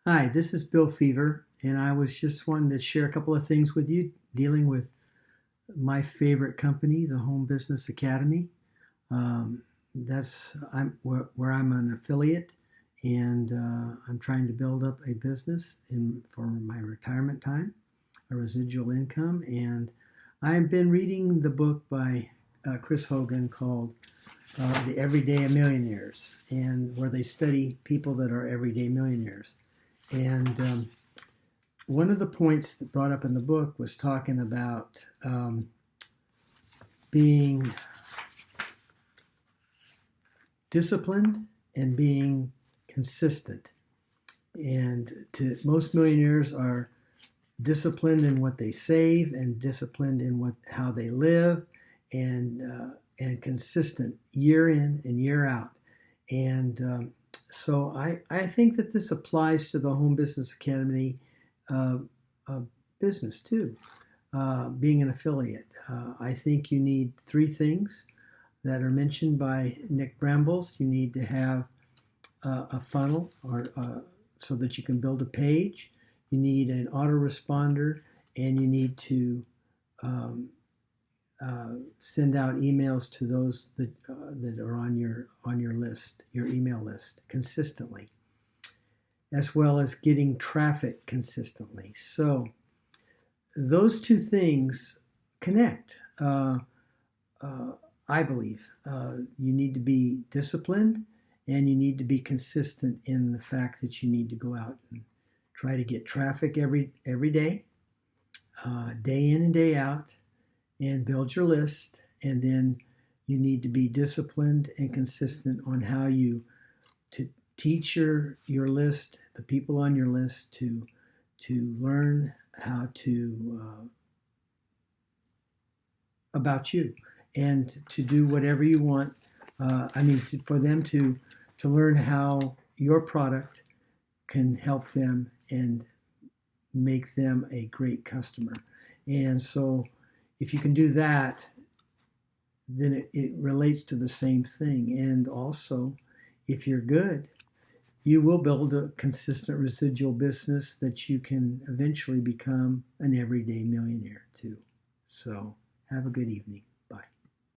Hi, this is Bill Feaver, and I was just wanting to share a couple of things with you dealing with my favorite company, the Home Business Academy. That's where I'm an affiliate, and I'm trying to build up a business for my retirement time, a residual income. And I've been reading the book by Chris Hogan called The Everyday Millionaires, and where they study people that are everyday millionaires. And one of the points that brought up in the book was talking about being disciplined and being consistent. And most millionaires are disciplined in what they save and disciplined in how they live, and consistent year in and year out. And so I think that this applies to the Home Business Academy uh, business too, being an affiliate. I think you need three things that are mentioned by Nick Brambles. You need to have a funnel so that you can build a page. You need an autoresponder, and you need to send out emails to those that are on your list, your email list, consistently, as well as getting traffic consistently. So those two things connect. I believe you need to be disciplined, and you need to be consistent in the fact that you need to go out and try to get traffic every day, day in and day out, and build your list. And then you need to be disciplined and consistent on how you to teach your list, the people on your list, to learn how to about you, and to do whatever you want. For them to learn how your product can help them and make them a great customer. And so if you can do that, then it relates to the same thing. And also, if you're good, you will build a consistent residual business that you can eventually become an everyday millionaire too. So have a good evening.